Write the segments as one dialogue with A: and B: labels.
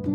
A: Ki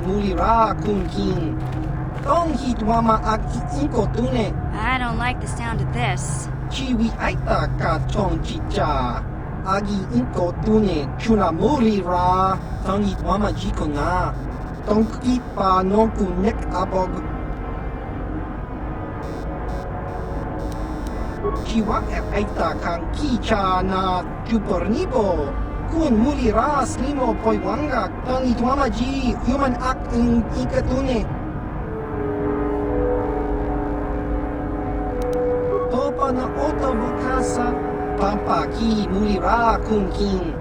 A: mulira kunkin. Tong hitwama akikotune.
B: I don't like the sound of this.
A: Chiwi aita ka chong chicha. Agi inkotune chuna mulira. Tong hitwama jikona. Tong kipa no kunek abog. Chiwa aita kang kicha na chupornibo. Kun mulira slimo poiwanga tong itwama ji human ak ikatune. Topa na ota bukasa pampa ki mulira kunkin.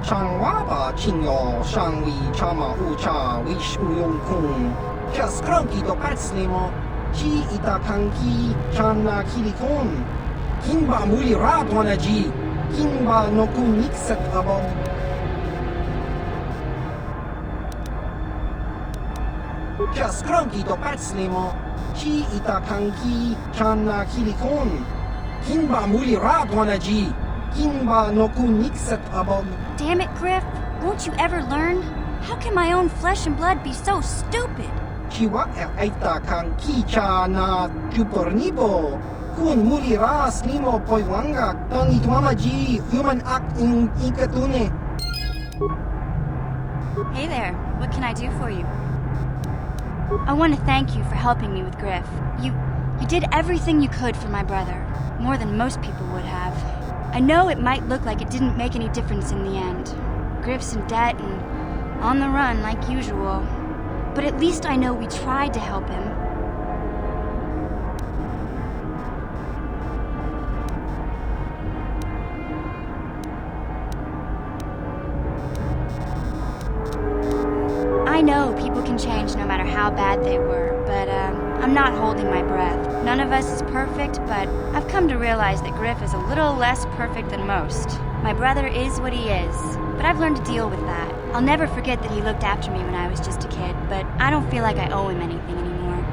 A: Changwaba chinyo shangwi chama ucha wish uyong kun. Just cranky to pat slimo. Chi ita kanki chana kilikon. Kinba mulira dwana ji. Kinba no kunikset abog. Just cranky to pat slimo. Chi ita kanki chana kilikon. Kinba mulira dwana ji. Kinba no kunikset abog.
B: Damn it, Griff. Won't you ever learn? How can my own flesh and blood be so stupid?
A: Chiwa aita kanki chana chupornibo. Kun mulira slimo poiwanga tong itwama ji human ak ikatune.
B: Hey there. What can I do for you? I want to thank you for helping me with Griff. You did everything you could for my brother. More than most people would have. I know it might look like it didn't make any difference in the end. Griff's in debt and on the run like usual. But at least I know we tried to help him. I know people can change no matter how bad they were, but I'm not holding my breath. None of us is perfect, but I've come to realize that Griff is a little less perfect than most. My brother is what he is, but I've learned to deal with that. I'll never forget that he looked after me when I was just a kid, but I don't feel like I owe him anything anymore.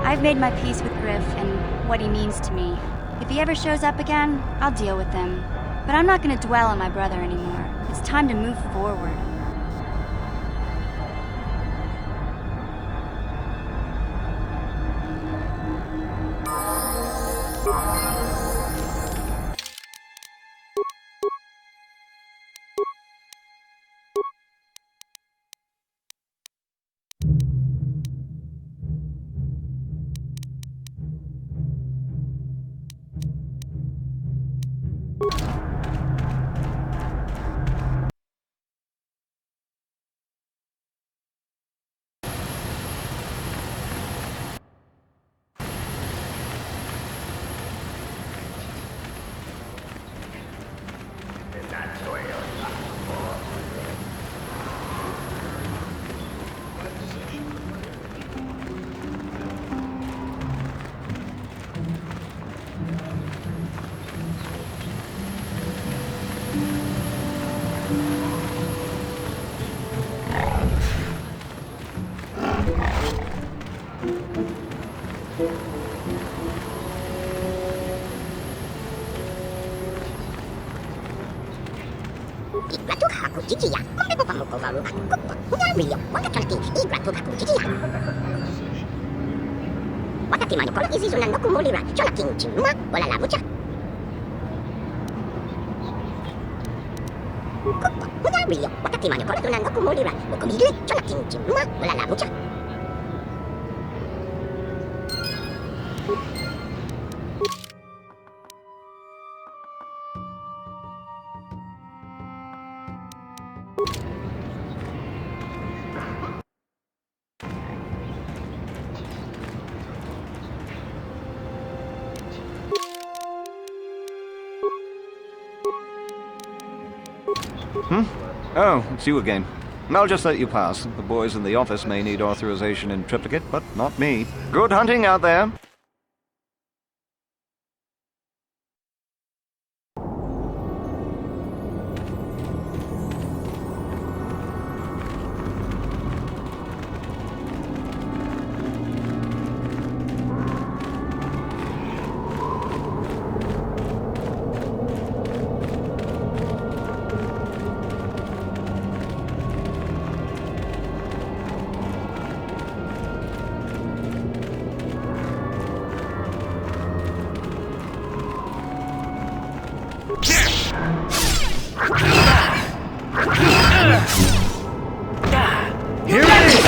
B: I've made my peace with Griff and what he means to me. If he ever shows up again, I'll deal with him. But I'm not going to dwell on my brother anymore. It's time to move forward.
C: 지지야. 꼼배고 밥먹고 가루가 꾹꾹 훌륭 와카kalki 이그라토 바꾸 지지야. 와카키 마니콜 이시주난 노쿠 몰리라 쇼라킹 칭마 올라라 무차. 꾹꾹 훌륭 와카키 마니콜 두난 노쿠 몰리라 노쿠 미르 쇼라킹 칭마 올라라 무차.
D: Oh, it's you again. I'll just let you pass. The boys in the office may need authorization in triplicate, but not me. Good hunting out there. Here it is!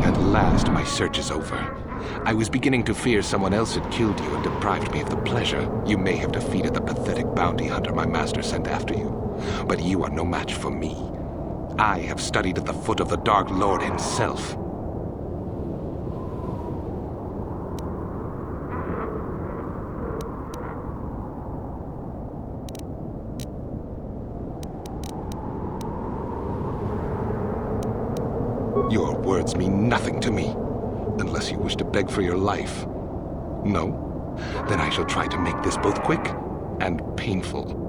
E: At last, my search is over. I was beginning to fear someone else had killed you and deprived me of the pleasure you may have defeated the pathetic bounty hunter my master sent after you. But you are no match for me. I have studied at the foot of the Dark Lord himself. Your words mean nothing to me, unless you wish to beg for your life. No? Then I shall try to make this both quick and painful.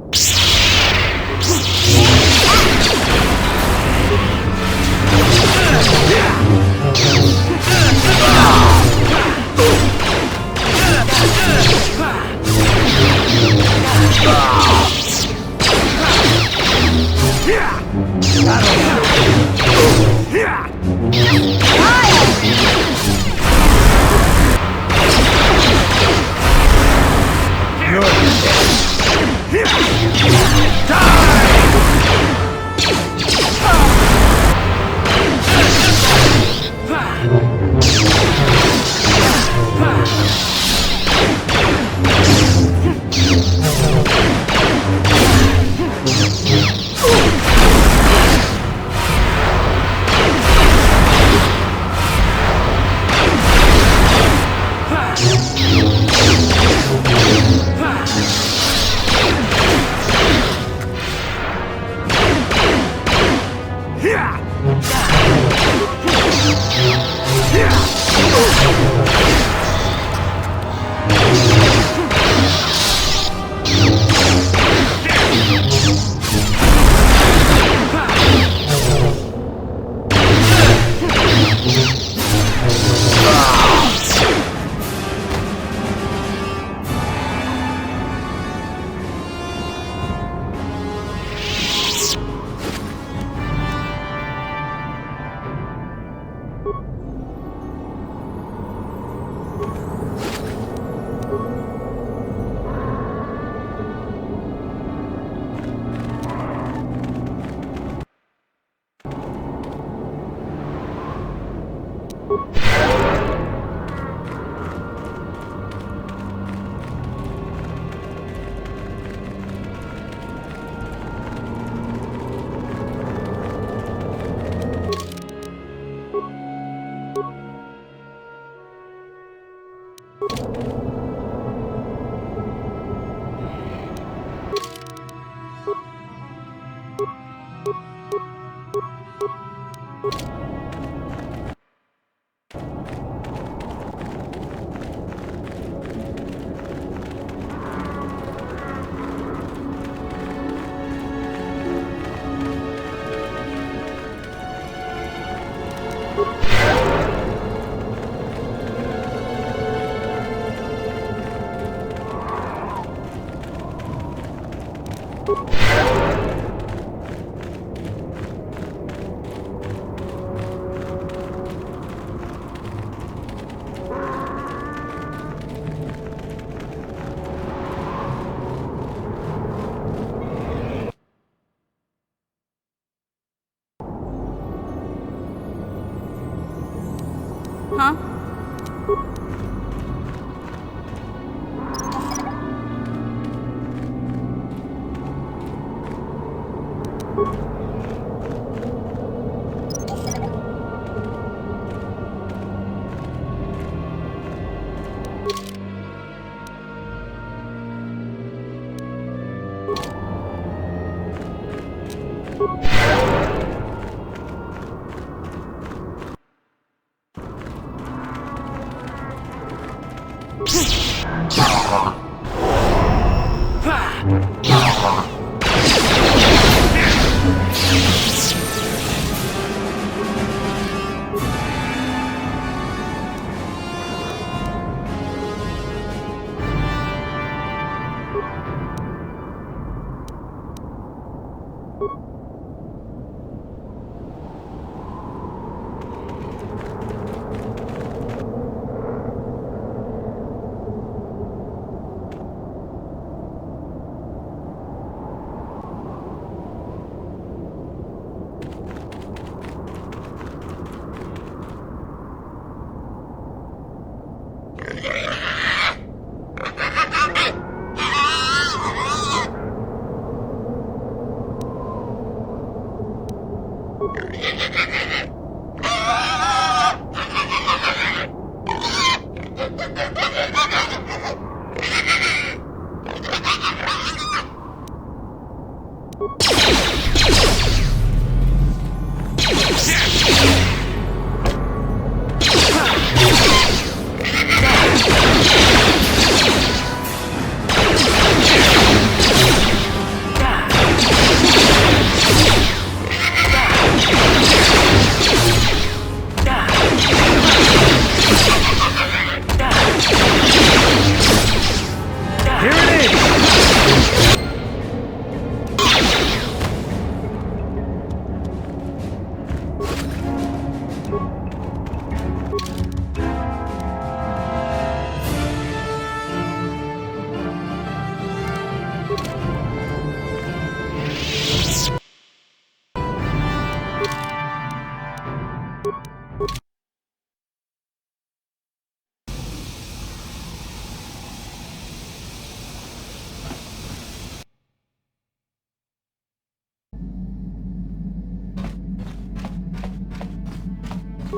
B: Huh?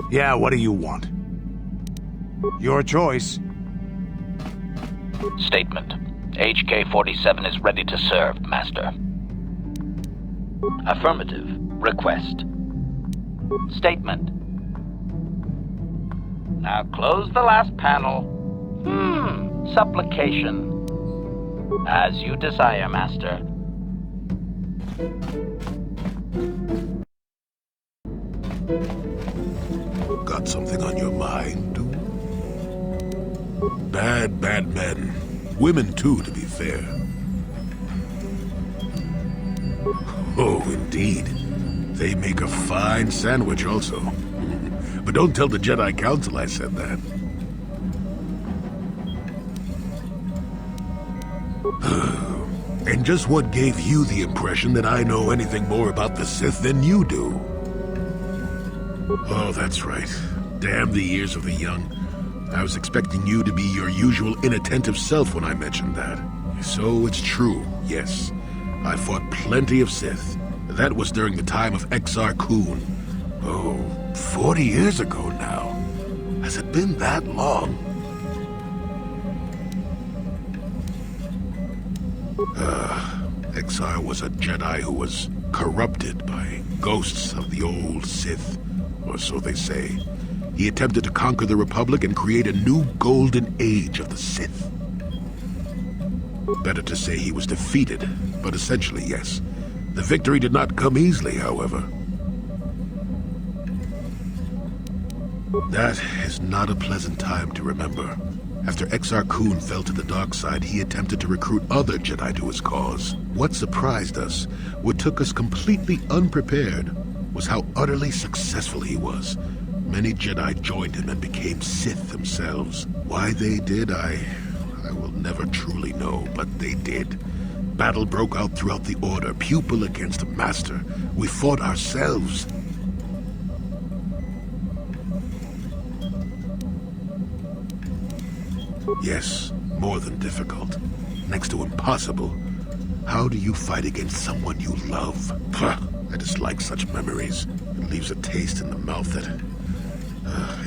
F: Yeah, what do you want? Your choice.
G: Statement. HK-47 is ready to serve, Master. Affirmative. Request. Statement. Now close the last panel. Supplication. As you desire, Master.
F: Got something on your mind? Bad men. Women too, to be fair. Oh, indeed. They make a fine sandwich also. But don't tell the Jedi Council I said that. And just what gave you the impression that I know anything more about the Sith than you do? Oh, that's right. Damn the ears of the young. I was expecting you to be your usual inattentive self when I mentioned that. So it's true, yes. I fought plenty of Sith. That was during the time of SWKotOR. Oh, 40 years ago now. Has it been that long? Exar was a Jedi who was corrupted by ghosts of the old Sith, or so they say. He attempted to conquer the Republic and create a new golden age of the Sith. Better to say he was defeated, but essentially, yes. The victory did not come easily, however. That is not a pleasant time to remember. After SWKotOR fell to the dark side, he attempted to recruit other Jedi to his cause. What surprised us, what took us completely unprepared, was how utterly successful he was. Many Jedi joined him and became Sith themselves. Why they did, I will never truly know, but they did. Battle broke out throughout the Order, pupil against master. We fought ourselves. Yes, more than difficult. Next to impossible. How do you fight against someone you love? Puh, I dislike such memories. It leaves a taste in the mouth that...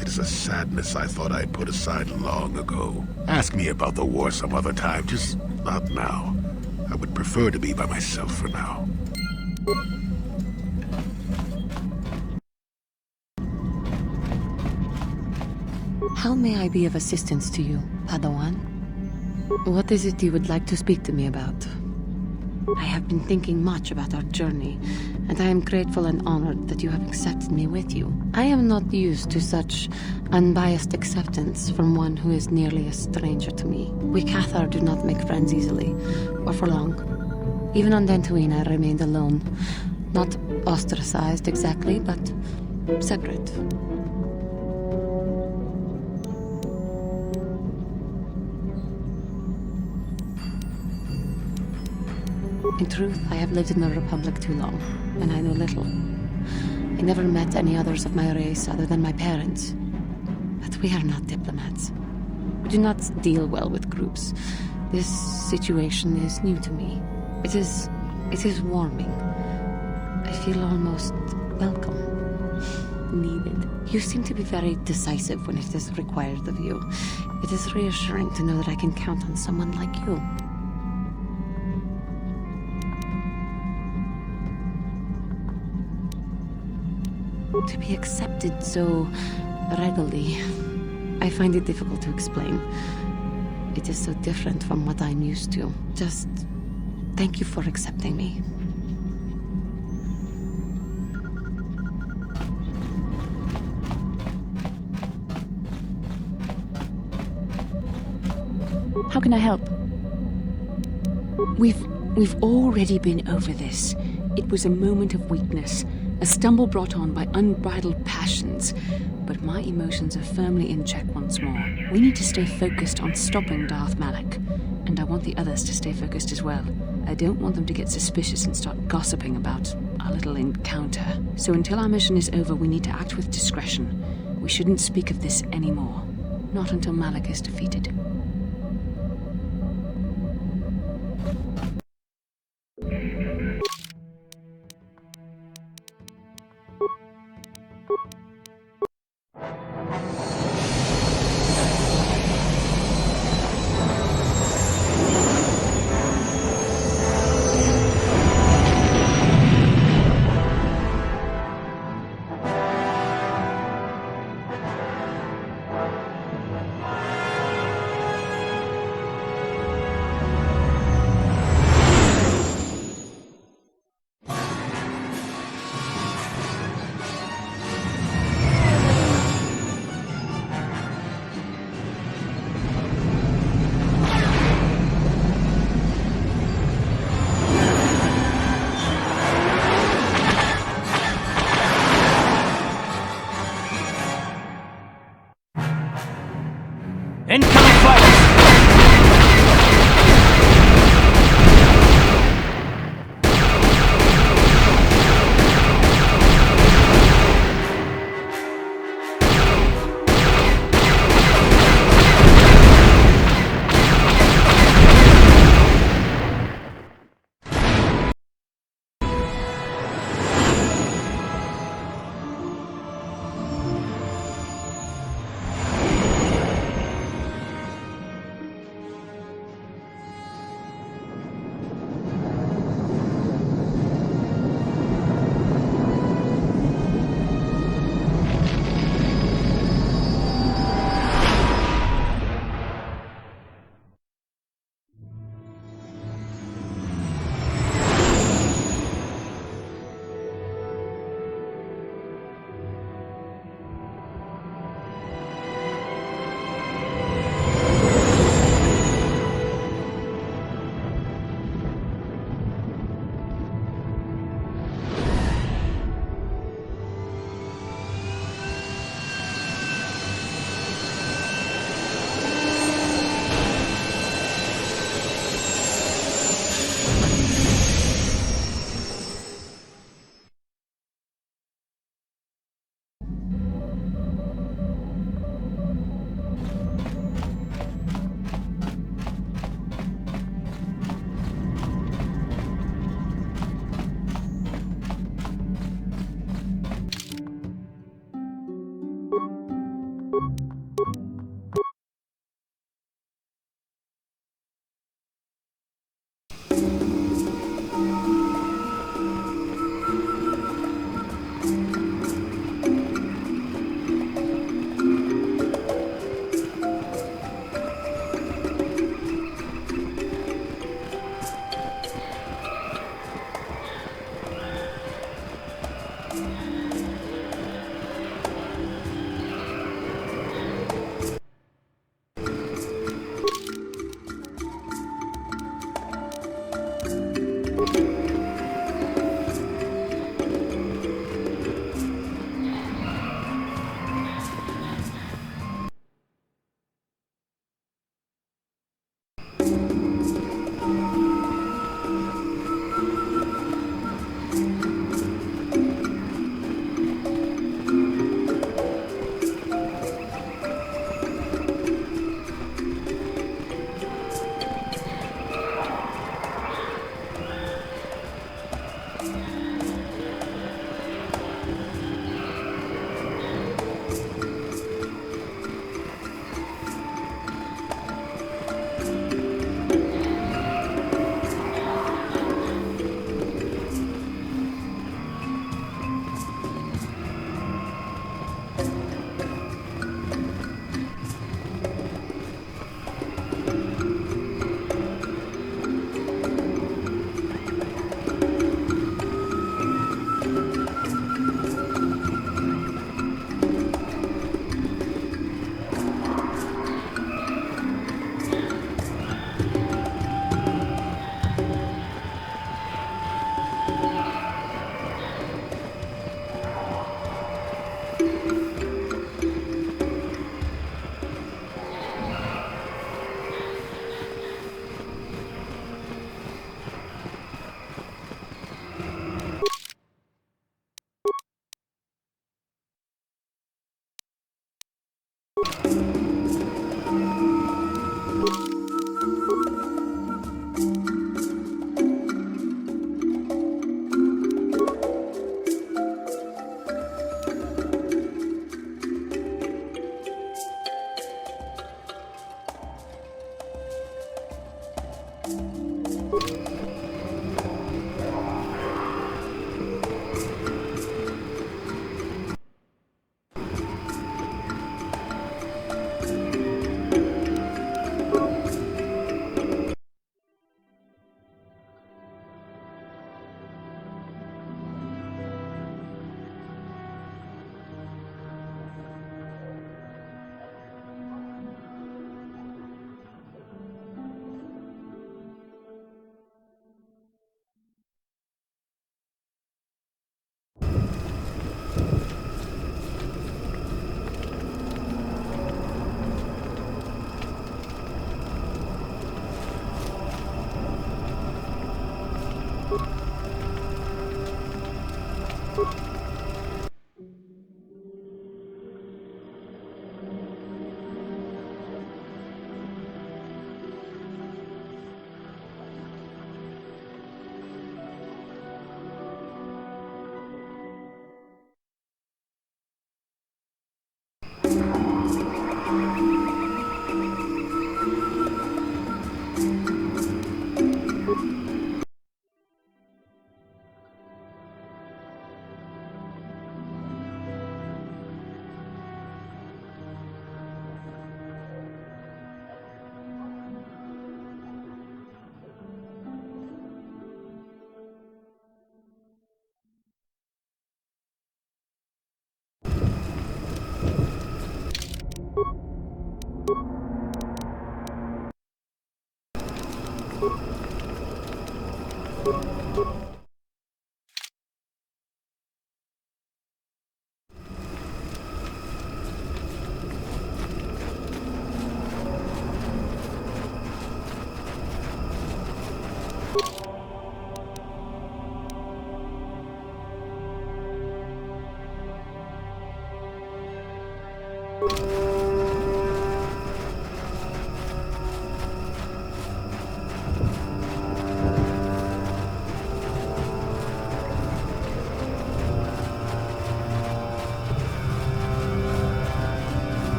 F: it is a sadness I thought I'd put aside long ago. Ask me about the war some other time, just not now. I would prefer to be by myself for now.
H: How may I be of assistance to you, Padawan? What is it you would like to speak to me about? I have been thinking much about our journey, and I am grateful and honored that you have accepted me with you. I am not used to such unbiased acceptance from one who is nearly a stranger to me. We Cathar do not make friends easily, or for long. Even on Dantooine, I remained alone. Not ostracized exactly, but separate. In truth, I have lived in the Republic too long, and I know little. I never met any others of my race other than my parents. But we are not diplomats. We do not deal well with groups. This situation is new to me. It is warming. I feel almost Welcome. Needed. You seem to be very decisive when it is required of you. It is reassuring to know that I can count on someone like you. To be accepted so readily, I find it difficult to explain. It is so different from what I'm used to. Just thank you for accepting me.
I: How can I help? We've already been over this. It was a moment of weakness, a stumble brought on by unbridled passions. But my emotions are firmly in check once more. We need to stay focused on stopping Darth Malak. And I want the others to stay focused as well. I don't want them to get suspicious and start gossiping about our little encounter. So until our mission is over, we need to act with discretion. We shouldn't speak of this anymore. Not until Malak is defeated.
J: Incoming fighters!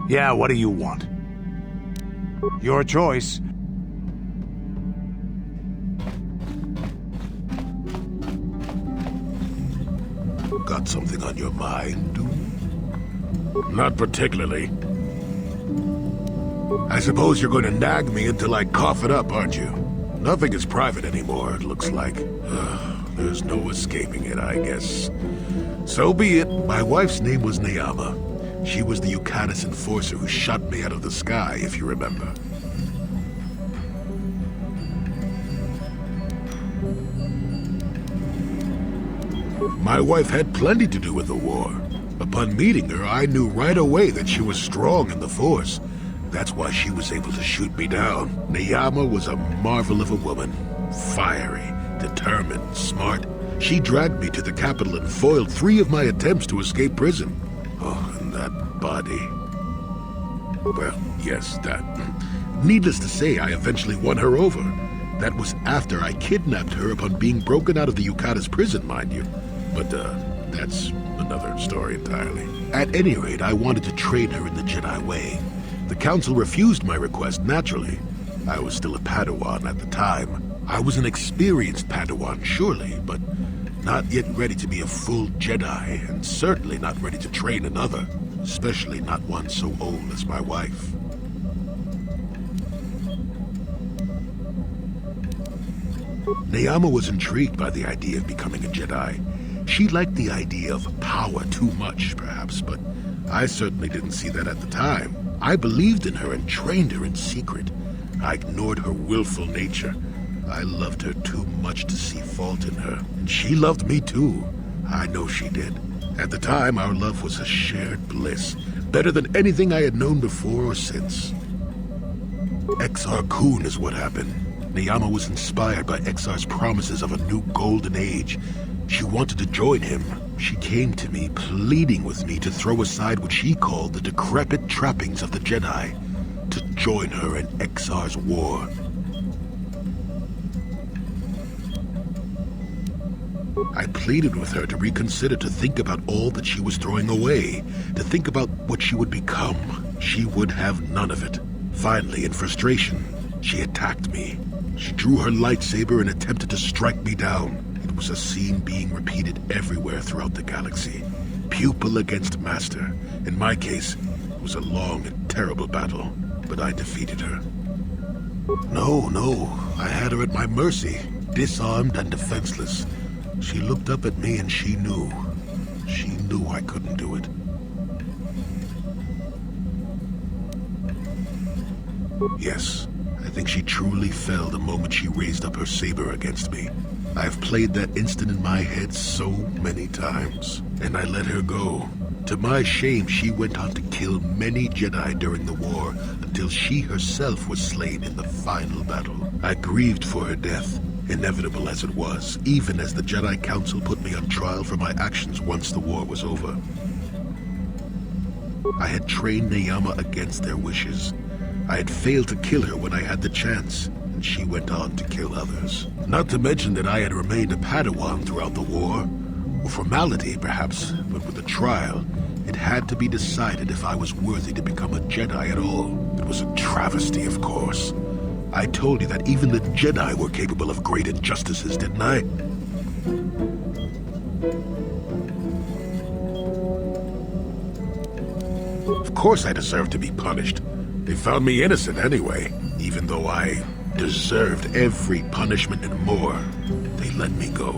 K: Yeah, what do you want? Your choice.
F: Got something on your mind, dude? Not particularly. I suppose you're going to nag me until I cough it up, aren't you? Nothing is private anymore, it looks like. There's no escaping it, I guess. So be it. My wife's name was Neyama. She was the Yukatis enforcer who shot me out of the sky, if you remember. My wife had plenty to do with the war. Upon meeting her, I knew right away that she was strong in the Force. That's why she was able to shoot me down. Neyama was a marvel of a woman. Fiery, determined, smart. She dragged me to the capital and foiled 3 of my attempts to escape prison. Oh, and that body. Well, yes, that. Needless to say, I eventually won her over. That was after I kidnapped her upon being broken out of the Yukata's prison, mind you. But, that's another story entirely. At any rate, I wanted to train her in the Jedi way. The Council refused my request, naturally. I was still a Padawan at the time. I was an experienced Padawan, surely, but not yet ready to be a full Jedi, and certainly not ready to train another, especially not one so old as my wife. Neyama was intrigued by the idea of becoming a Jedi. She liked the idea of power too much, perhaps, but I certainly didn't see that at the time. I believed in her and trained her in secret. I ignored her willful nature. I loved her too much to see fault in her, and she loved me too. I know she did. At the time, our love was a shared bliss, better than anything I had known before or since. SWKotOR is what happened. Neyama was inspired by Exar's promises of a new golden age. She wanted to join him. She came to me, pleading with me to throw aside what she called the decrepit trappings of the Jedi, to join her in Exar's war. I pleaded with her to reconsider, to think about all that she was throwing away, to think about what she would become. She would have none of it. Finally, in frustration, she attacked me. She drew her lightsaber and attempted to strike me down. It was a scene being repeated everywhere throughout the galaxy. Pupil against master. In my case, it was a long and terrible battle, but I defeated her. No, I had her at my mercy, disarmed and defenseless. She looked up at me and she knew. She knew I couldn't do it. Yes, I think she truly fell the moment she raised up her saber against me. I've played that instant in my head so many times, and I let her go. To my shame, she went on to kill many Jedi during the war, until she herself was slain in the final battle. I grieved for her death, inevitable as it was, even as the Jedi Council put me on trial for my actions once the war was over. I had trained Neyama against their wishes. I had failed to kill her when I had the chance, and she went on to kill others. Not to mention that I had remained a Padawan throughout the war. A formality, perhaps, but with a trial, it had to be decided if I was worthy to become a Jedi at all. It was a travesty, of course. I told you that even the Jedi were capable of great injustices, didn't I? Of course I deserved to be punished. They found me innocent anyway, even though I deserved every punishment and more. They let me go.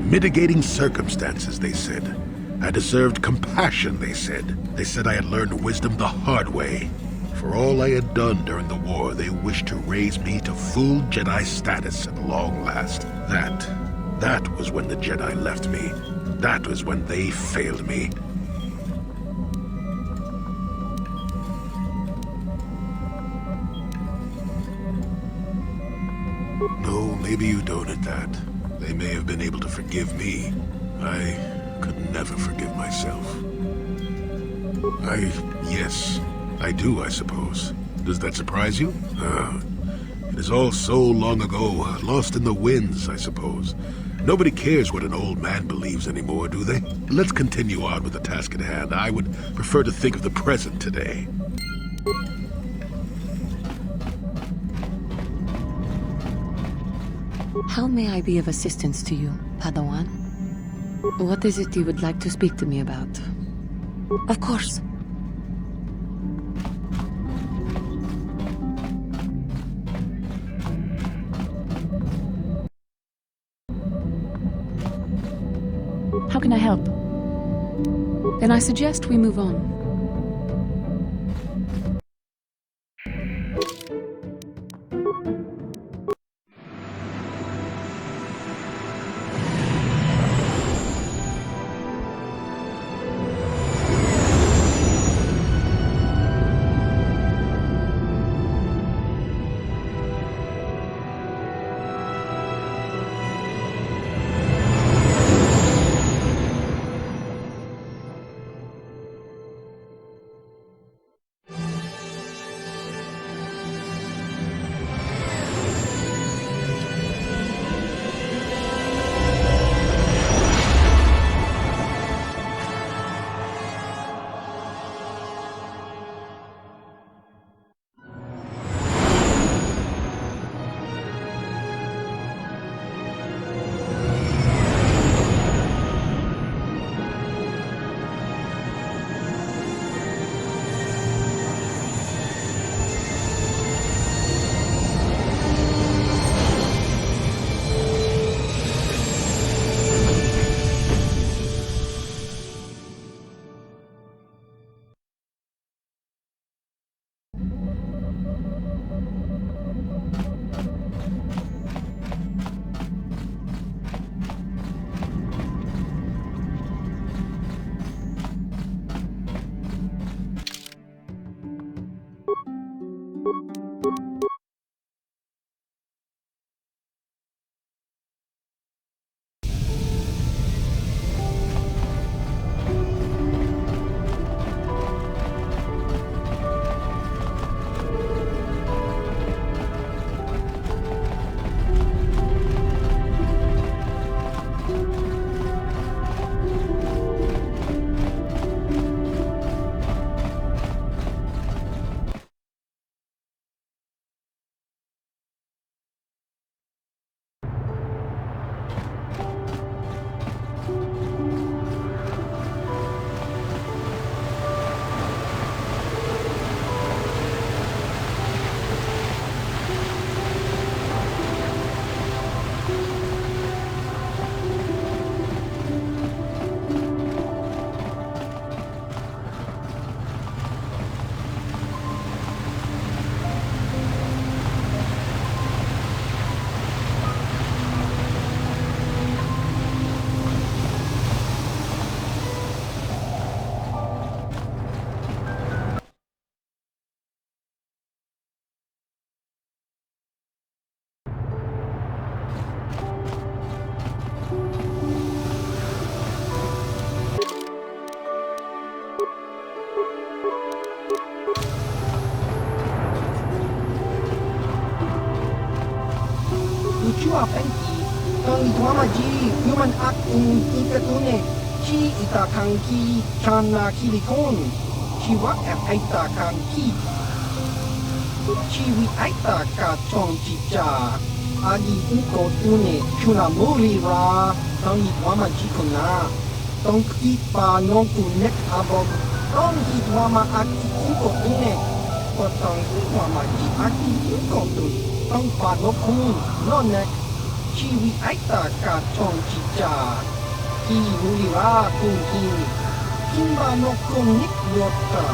F: Mitigating circumstances, they said. I deserved compassion, they said. They said I had learned wisdom the hard way. For all I had done during the war, they wished to raise me to full Jedi status at long last. That was when the Jedi left me. That was when they failed me. No, maybe you don't at that. They may have been able to forgive me. I could never forgive myself. Yes, I do, I suppose. Does that surprise you? It is all so long ago, lost in the winds, I suppose. Nobody cares what an old man believes anymore, do they? Let's continue on with the task at hand. I would prefer to think of the present today.
H: How may I be of assistance to you, Padawan? What is it you would like to speak to me about?
C: Of course.
I: How can I help? Then I suggest we move on.
A: Uchiwa penki, tang itwamaji, human acting ikatune, chi itakanki, chana kilikon, chiwa aita kanki, chiwi aita ka chong chicha, agi uko tune, chuna muri ra, tang itwamaji kona, tong kipa nonku nek abog, tong itwama aki uko tune, potong itwamaji aki uko tune. Tong panokun, nonek, chiwi aita ka chong chicha, ki mulira kunkin, kimba nokun nik yota,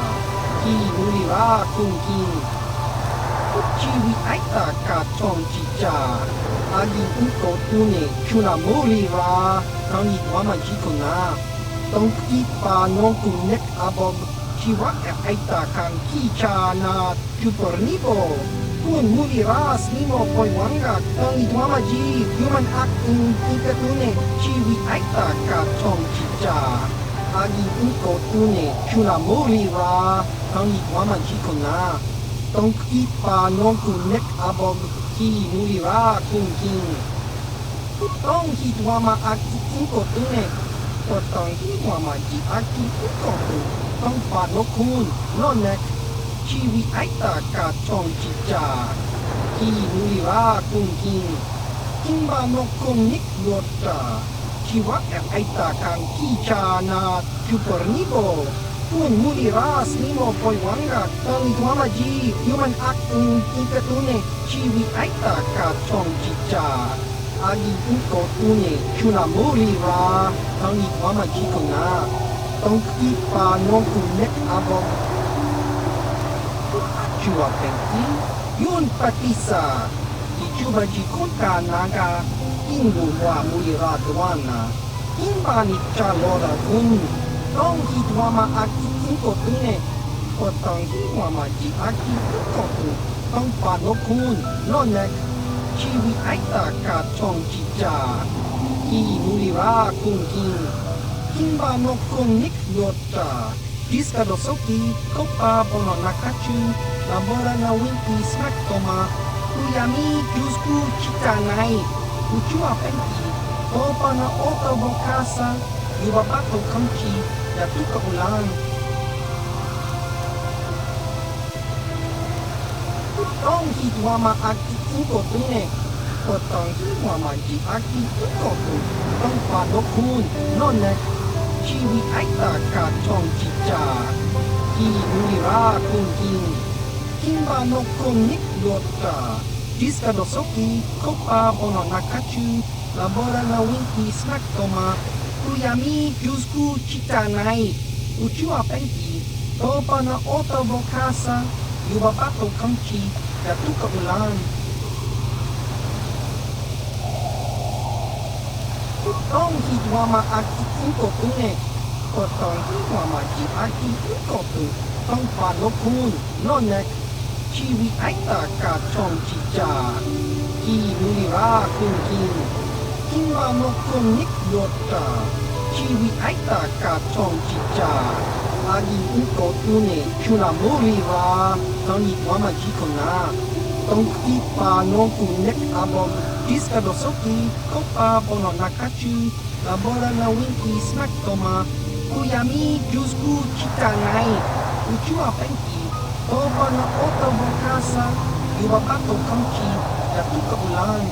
A: ki mulira kunkin, chiwi aita ka chong chicha, agi uko tune, chuna mulira, tangi wama jikona, tong kipa nokun nek abog, chiwa aita kan kicha na chupornibo. Kun muliras nimo koy wanga tang itwamaji human acting ikatune chiwi aita ka chong chicha agi uko tune chuna mulira tang itwamaji kona tong kipa nonku nek abog ki mulira kunkin tong hitwama aki uko tune tong hitwamaji aki uko tune tong panokun nonek chiwi aita ka chong chicha, ki mulira kunkin, kimba nokong nik yota, chiwa aita kang kicha na chupornibo, kun muliras nimo koy wanga, tang itwamaji, human acting ikatune, chiwi aita ka chong chicha, agi uko tune, chuna mulira, tang itwamaji kona, tong kipa nokong nek abog, Chua penki, yun patisa, ichuba jikunka naga, ingu wa mulira duana, imba ni chalora kun, tong hitwama aki inko tune, potong hitwama ji aki inko tune, tong panokun, nonek, chiwi aita ka chong chicha, ki mulira kunkin, kimba nokun nik yota, Diskadosoki, kopa bono nakachu, labora na winki smaktoma, uyami jusku chitanai, uchua penki, topa na ota bokasa, yubabato kamchi, yatuka ulan. Tong hitwama aki uko tune, potong hitwama ji aki uko tune, tong padokun, nonek, chiwi aita ka chong chicha, ki mulira kunkin, kimba nokong nik yota, diskadosoki, kopa bono nakachu, labora na winki smaktoma, uyami jusku chitanai, uchua penki, topa na ota bokasa, yubabato kamchi, yatuka ulan. Tong hitwama aki uko tune, potong hitwama ji aki uko tune, tong panokun, nonek, chiwi aita ka chong chicha, ki mulira kunkin, kimba nokong nik yota, chiwi aita ka chong chicha, agi uko tune, chuna mulira, tong hitwama ji kona, tong kipa nokong nek abog, Diskadosoki, kopa bono nakachu, labora na winki smaktoma, uyami jusku chitanai, uchua penki, topa na ota bokasa, yubabato kamchi, yatuka ulan.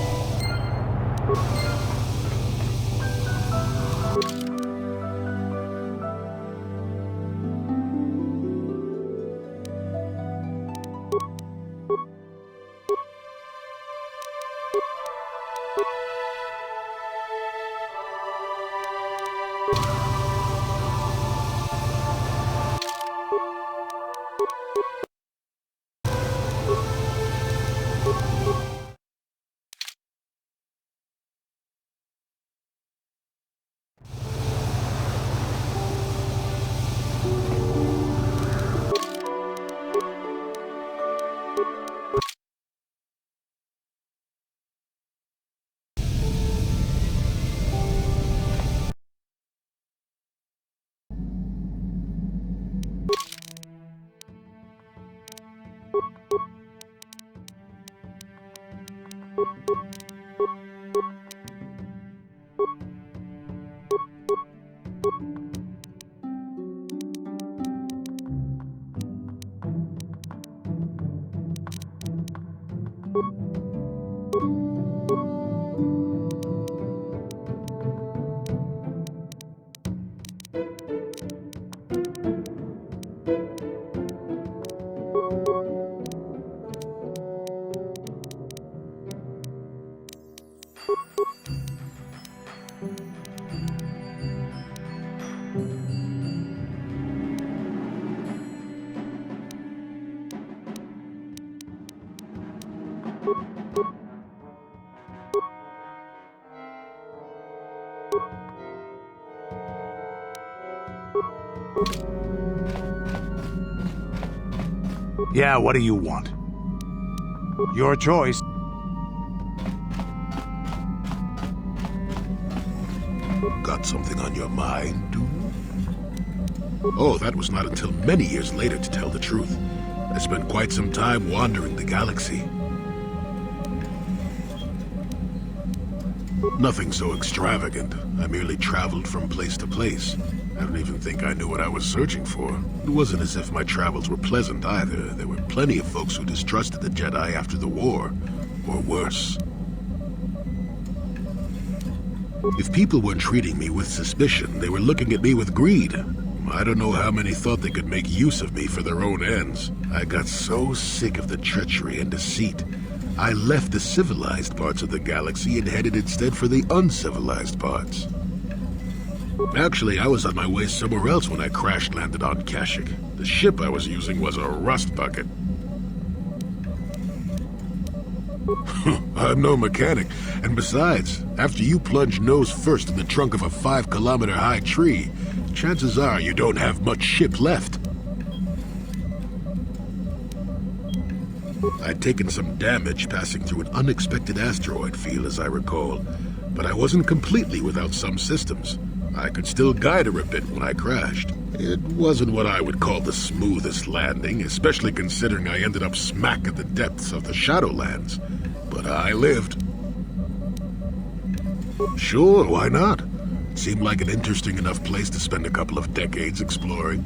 K: Yeah, what do you want? Your choice.
F: Got something on your mind, do you? Oh, that was not until many years later, to tell the truth. I spent quite some time wandering the galaxy. Nothing so extravagant. I merely traveled from place to place. I don't even think I knew what I was searching for. It wasn't as if my travels were pleasant either. There were plenty of folks who distrusted the Jedi after the war, or worse. If people weren't treating me with suspicion, they were looking at me with greed. I don't know how many thought they could make use of me for their own ends. I got so sick of the treachery and deceit. I left the civilized parts of the galaxy and headed instead for the uncivilized parts. Actually, I was on my way somewhere else when I crash-landed on Kashyyyk. The ship I was using was a rust bucket. I'm no mechanic, and besides, after you plunge nose first in the trunk of a 5-kilometer-high tree, chances are you don't have much ship left. I'd taken some damage passing through an unexpected asteroid field, as I recall, but I wasn't completely without some systems. I could still guide her a bit when I crashed. It wasn't what I would call the smoothest landing, especially considering I ended up smack at the depths of the Shadowlands. But I lived. Sure, why not? It seemed like an interesting enough place to spend a couple of decades exploring.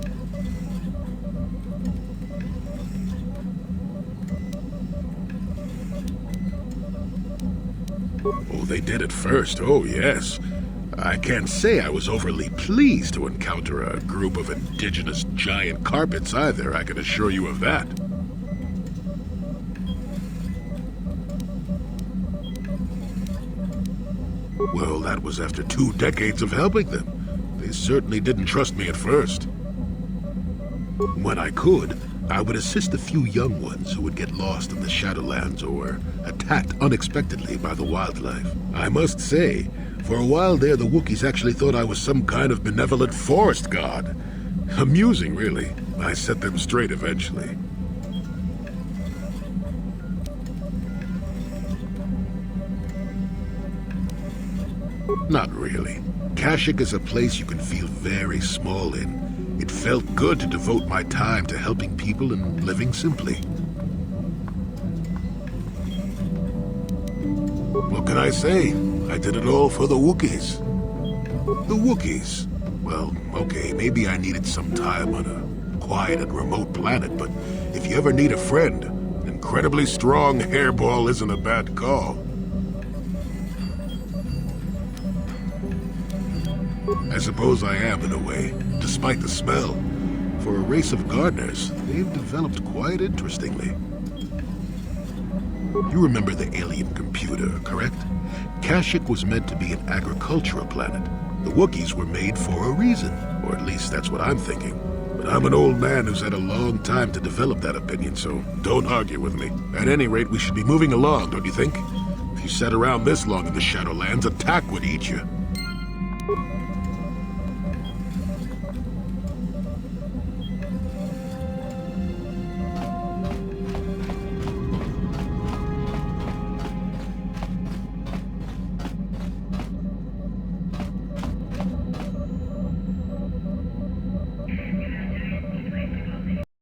F: Oh, they did at first, oh yes. I can't say I was overly pleased to encounter a group of indigenous giant carpets either, I can assure you of that. Well, that was after 2 decades of helping them. They certainly didn't trust me at first. When I could, I would assist a few young ones who would get lost in the Shadowlands or attacked unexpectedly by the wildlife. I must say, for a while there, the Wookiees actually thought I was some kind of benevolent forest god. Amusing, really. I set them straight eventually. Not really. Kashyyyk is a place you can feel very small in. It felt good to devote my time to helping people and living simply. What can I say? I did it all for the Wookiees. The Wookiees? Well, okay, maybe I needed some time on a quiet and remote planet, but if you ever need a friend, an incredibly strong hairball isn't a bad call. I suppose I am, in a way, despite the smell. For a race of gardeners, they've developed quite interestingly. You remember the alien computer, correct? Kashyyyk was meant to be an agricultural planet. The Wookiees were made for a reason, or at least that's what I'm thinking. But I'm an old man who's had a long time to develop that opinion, so don't argue with me. At any rate, we should be moving along, don't you think? If you sat around this long in the Shadowlands, attack would eat you.